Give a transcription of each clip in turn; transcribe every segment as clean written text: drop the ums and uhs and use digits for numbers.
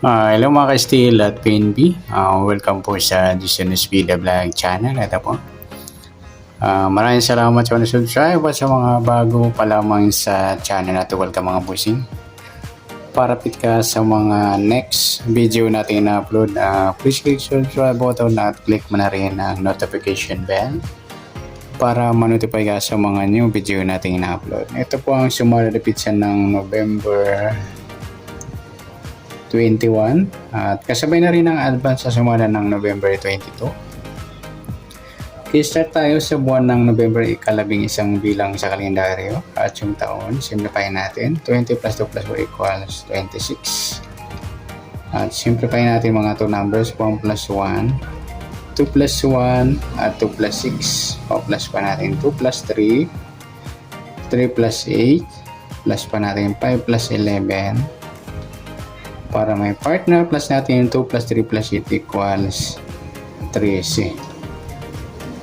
Hello mga ka-Steel at PNB. Welcome po sa Dishonest Vida Vlog channel. Ito po. Maraming salamat sa mga subscribe at sa mga bago pa lamang sa channel na to. Welcome mga busing. Parapit ka sa mga next video natin na upload. Please click subscribe button at click mo na rin ang notification bell para ma-notify ka sa mga new video natin na upload. Ito po ang sumalapit sa ng November 21 at kasabay na rin ang advance sa sumada ng November 22. I-start tayo sa buwan ng November, ikalabing isang bilang sa kalendaryo at yung taon, simplify natin. 20 plus 2 plus 4 equals 26. At simplify natin mga 2 numbers, 1 plus 1, 2 plus 1 at 2 plus 6. O plus pa natin 2 plus 3, 3 plus 8, plus pa natin 5 plus 11. Para may partner, plus natin yung 2 plus 3 plus 8 equals 13.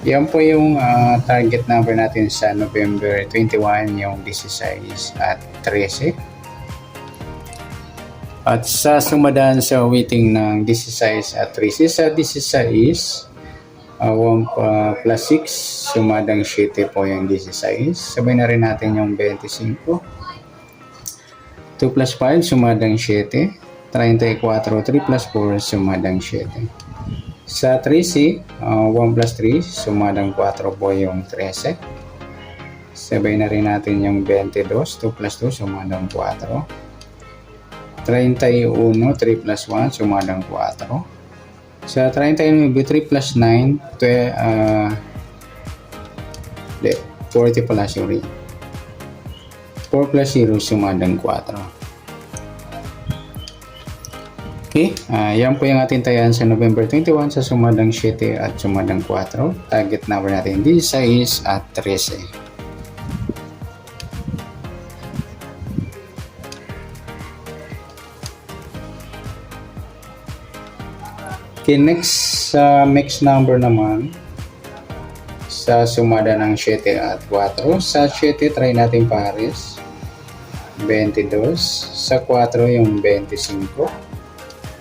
Yan po yung target number natin sa November 21, yung 16 at 13. At sa sumadaan sa weighting ng 16 at 13, sa 16, 1 plus 6, sumadang 7 po yung 16. Sabay na rin natin yung 25. 2 plus 5, sumadang 7. 34, 3 plus 4, sumadang 7. Sa 13, 1 plus 3, sumadang 4 po yung 13. Sabay na rin natin yung 22, 2 plus 2, sumadang 4. 31, 3 plus 1, sumadang 4. Sa 31, 3 plus 9, 40 pala, sorry. 4 plus 0, sumadang 4. Okay, yan po yung ating tayan sa November 21 sa sumadang 7 at sumadang 4. Target number natin 16 at 13. Okay, next sa mix number naman sa sumada ng 7 at 4. Sa 7 try natin pares 22, sa 4 yung 25.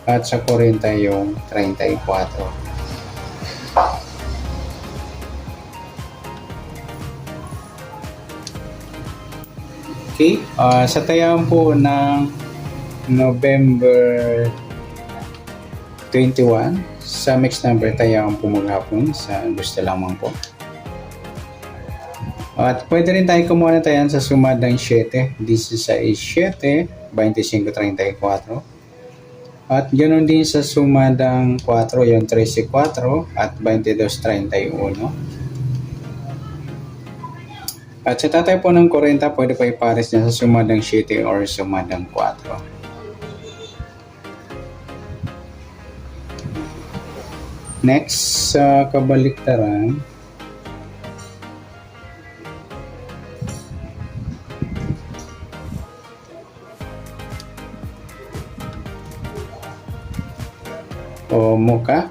At sa 40 yung 34. Okay, sa tayaan po ng November 21, sa mix number tayaan po maghapon sa gusto lamang po. At pwede rin tayo kumuha na tayan sa sumadang 7, 16, 7, 25, 34. At ganoon din sa sumadang 4, yung 13, 4 at 22, 31. At sa tatay po ng 40, pwede pa ipares niya sa sumadang 7 or sumadang 4. Next, sa kabaliktaran, o muka.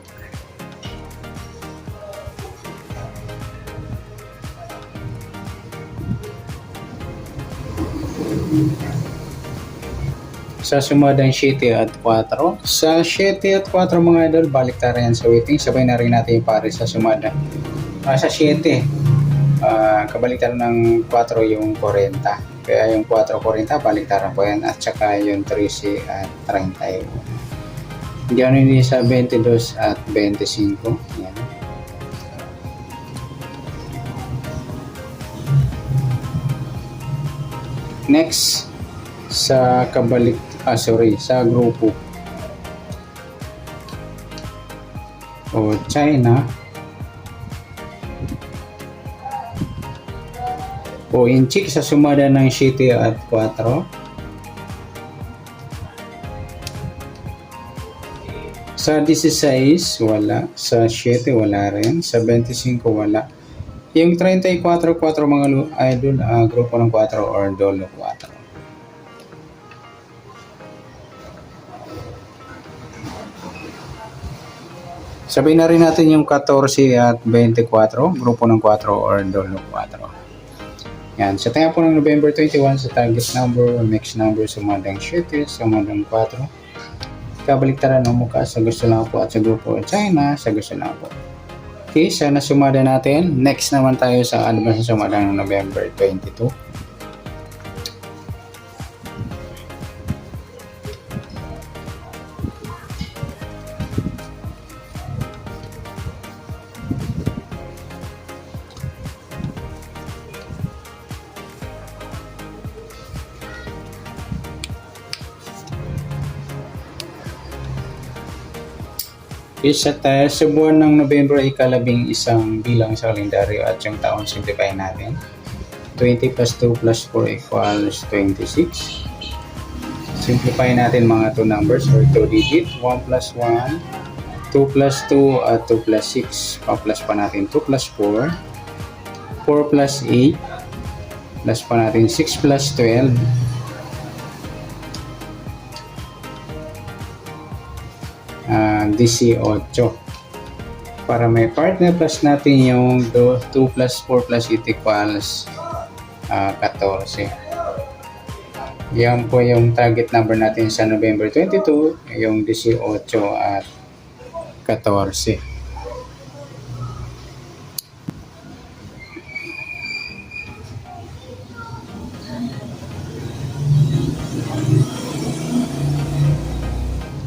Sa sumadang 7 at 4. Sa 7 at 4 mga idol, baliktaran yan sa weighting. Sabay na rin natin yung pare sa sumada. Sa 7, kabaliktaran ng 4 yung 40. Kaya yung 4-40, baliktaran po yan. At saka yung 13 at 31. Ganoon din sa 22 at 25. Yan. Next, sa sa grupo o China o inchik sa sumada ng 7 at 4. Sa 16, wala. Sa 7, wala rin. Sa 25, wala. Yung 34, 4 mga idol, grupo ng 4 or dolo 4. Sabihin na rin natin yung 14 at 24, grupo ng 4 or dolo 4. Yan. Sa tayo po ng November 21, sa target number, mix number, sumadang 7, sumadang 4. Kabaliktaran ng mukha sa gusto lang po at sa grupo China sa gusto lang po. Okay, sana sumada natin. Next naman tayo sa advance na sumada ng November 22. Isa tayo sa buwan ng November ay ikalabing isang bilang sa kalendaryo at yung taon simplify natin. 20 plus 2 plus 4 equals 26. Simplify natin mga 2 numbers or 2 digit. 1 plus 1, 2 plus 2 at 2 plus 6. Pa-plus pa natin 2 plus 4, 4 plus 8, plus pa natin 6 plus 12. 18. Para may partner plus natin yung 2 plus 4 plus 8 equals 14. Yan po yung target number natin sa November 22, yung 18 at 14.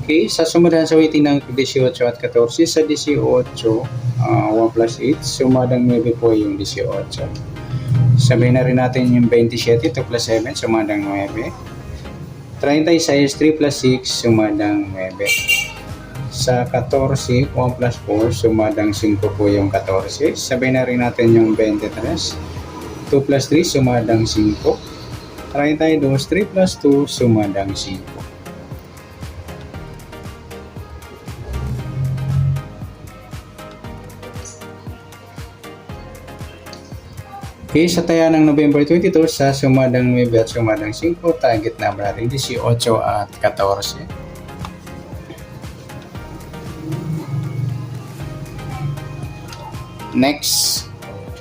Okay, sa sumadan sa weighting ng 18 at 14, sa 18, 1 plus 8, sumadang 9 po yung 18. Sabihin na rin natin yung 27, 2 plus 7, sumadang 9. 36, 3 plus 6, sumadang 9. Sa 14, 1 plus 4, sumadang 5 po yung 14. Sabihin na rin natin yung 23, 2 plus 3, sumadang 5. 32, 3 plus 2, sumadang 5. Okay, sa taya ng November 22, sa sumadang 9 at sumadang 5, target number natin 18 at 14. Next,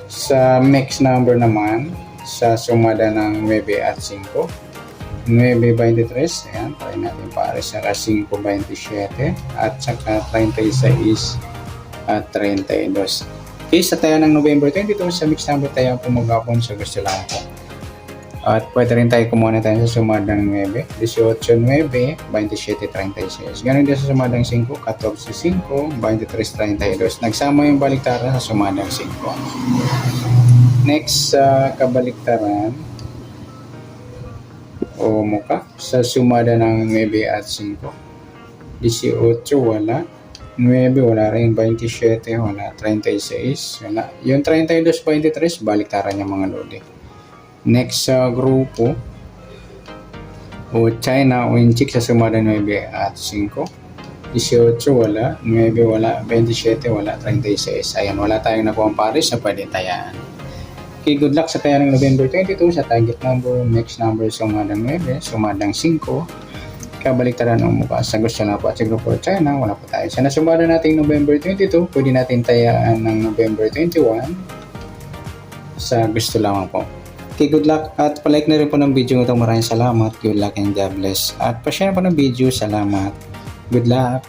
sa mix number naman, sa sumada ng 9 at 5, 9.23, ayan, try natin pares saka 5.27 at saka 36 at 32. Okay, sa taya ng November 22, sa mix number tayo pumagapon sa gusto lang po. At pwede rin tayo kumuha na tayo sa sumadang 9, 18, 9, 27, 36. Ganun din sa sumadang 5, 14, 5, 23, 32. Nagsama yung baliktaran sa sumadang 5. Next, sa kabaliktaran o muka, sa sumada ng 9 at 5. 18, wala. 9, wala rin. 27, wala. 36, wala. Yung 32, 23, baliktaran yung mga lodi. Next sa grupo o China o Inchik sa sumada 9 at 5. 18, wala. 9, wala. 27, wala. 36. Ayan, wala tayong nakuha pares na pwede tayaan. Okay, good luck sa taya ng November 22 sa target number, next number sumadang 9, sumadang 5. Kabaliktaran ng mukha sa gusto na po at sa grupo China, wala po tayo. Sa nasumada nating November 22, pwede natin tayaan ng November 21 sa gusto lamang po. Okay, good luck at palike na rin po ng video ito. Maraming salamat. Good luck and God bless. At pa-share po ng video. Salamat. Good luck.